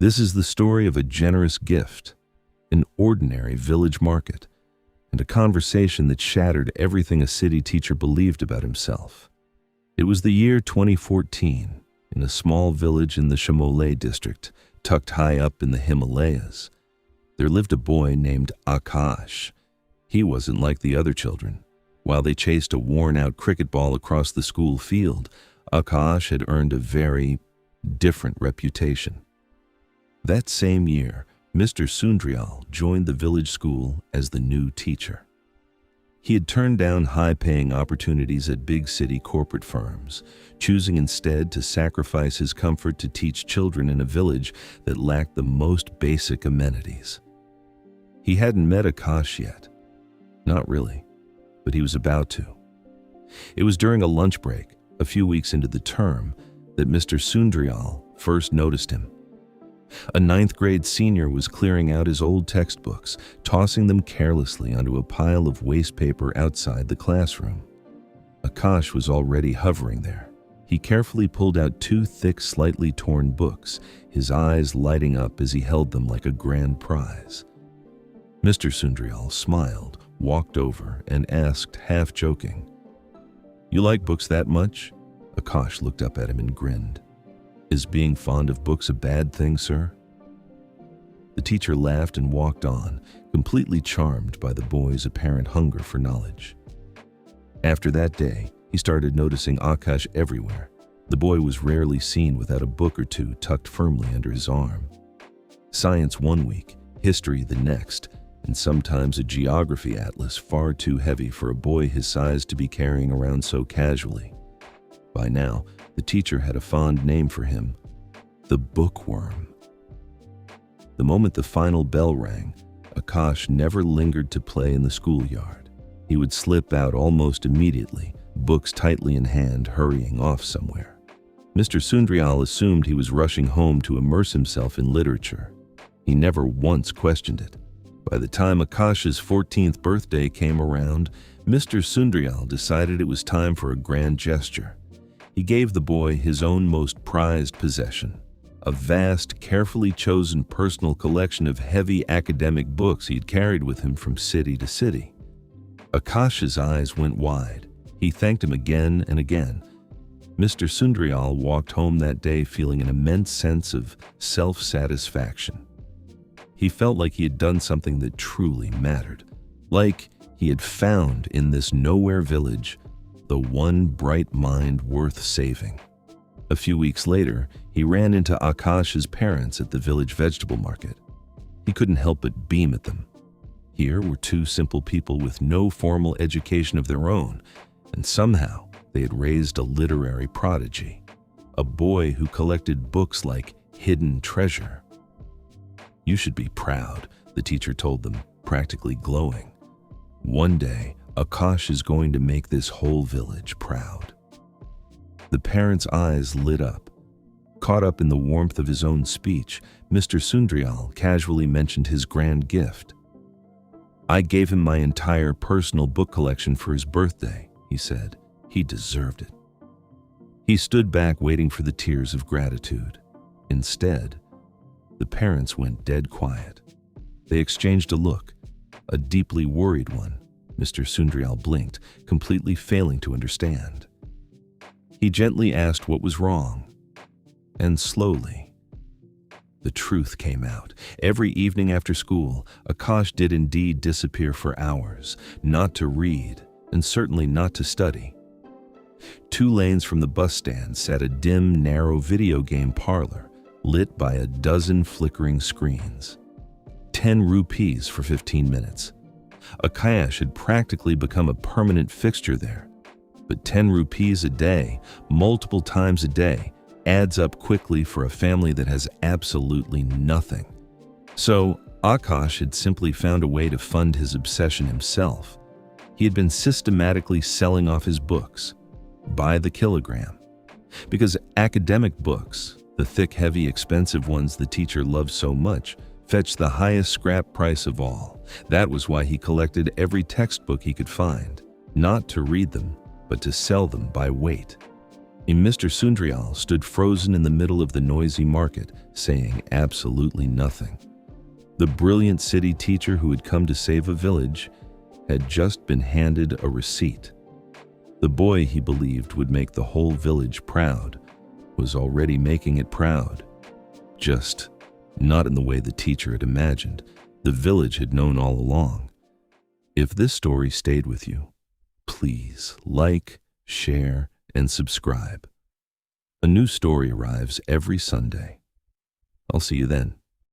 This is the story of a generous gift, an ordinary village market, and a conversation that shattered everything a city teacher believed about himself. It was the year 2014, in a small village in the Chamoli district, tucked high up in the Himalayas. There lived a boy named Akash. He wasn't like the other children. While they chased a worn-out cricket ball across the school field, Akash had earned a very different reputation. That same year, Mr. Sundrial joined the village school as the new teacher. He had turned down high-paying opportunities at big city corporate firms, choosing instead to sacrifice his comfort to teach children in a village that lacked the most basic amenities. He hadn't met Akash yet. Not really, but he was about to. It was during a lunch break, a few weeks into the term, that Mr. Sundrial first noticed him. A ninth-grade senior was clearing out his old textbooks, tossing them carelessly onto a pile of waste paper outside the classroom. Akash was already hovering there. He carefully pulled out two thick, slightly torn books, his eyes lighting up as he held them like a grand prize. Mr. Sundrial smiled, walked over, and asked, half joking, "You like books that much?" Akash looked up at him and grinned. "Is being fond of books a bad thing, sir?" The teacher laughed and walked on, completely charmed by the boy's apparent hunger for knowledge. After that day, he started noticing Akash everywhere. The boy was rarely seen without a book or two tucked firmly under his arm. Science one week, history the next, and sometimes a geography atlas far too heavy for a boy his size to be carrying around so casually. By now, the teacher had a fond name for him, the Bookworm. The moment the final bell rang, Akash never lingered to play in the schoolyard. He would slip out almost immediately, books tightly in hand, hurrying off somewhere. Mr. Sundrial assumed he was rushing home to immerse himself in literature. He never once questioned it. By the time Akash's 14th birthday came around, Mr. Sundrial decided it was time for a grand gesture. He gave the boy his own most prized possession, a vast, carefully chosen personal collection of heavy academic books he had carried with him from city to city. Akash's eyes went wide. He thanked him again and again. Mr. Sundrial walked home that day feeling an immense sense of self-satisfaction. He felt like he had done something that truly mattered, like he had found in this nowhere village the one bright mind worth saving. A few weeks later, he ran into Akash's parents at the village vegetable market. He couldn't help but beam at them. Here were two simple people with no formal education of their own, and somehow they had raised a literary prodigy, a boy who collected books like hidden treasure. "You should be proud," the teacher told them, practically glowing. "One day, Akash is going to make this whole village proud." The parents' eyes lit up. Caught up in the warmth of his own speech, Mr. Sundrial casually mentioned his grand gift. "I gave him my entire personal book collection for his birthday," he said. "He deserved it." He stood back waiting for the tears of gratitude. Instead, the parents went dead quiet. They exchanged a look, a deeply worried one. Mr. Sundrial blinked, completely failing to understand. He gently asked what was wrong, and slowly, the truth came out. Every evening after school, Akash did indeed disappear for hours, not to read, and certainly not to study. 2 lanes from the bus stand sat a dim, narrow video game parlor, lit by a dozen flickering screens. 10 rupees for 15 minutes. Akash had practically become a permanent fixture there. But 10 rupees a day, multiple times a day, adds up quickly for a family that has absolutely nothing. So, Akash had simply found a way to fund his obsession himself. He had been systematically selling off his books, by the kilogram. Because academic books, the thick, heavy, expensive ones the teacher loved so much, fetched the highest scrap price of all. That was why he collected every textbook he could find, not to read them, but to sell them by weight. Mr. Sundrial stood frozen in the middle of the noisy market, saying absolutely nothing. The brilliant city teacher who had come to save a village had just been handed a receipt. The boy he believed would make the whole village proud was already making it proud. Just not in the way the teacher had imagined. The village had known all along. If this story stayed with you, please like, share, and subscribe. A new story arrives every Sunday. I'll see you then.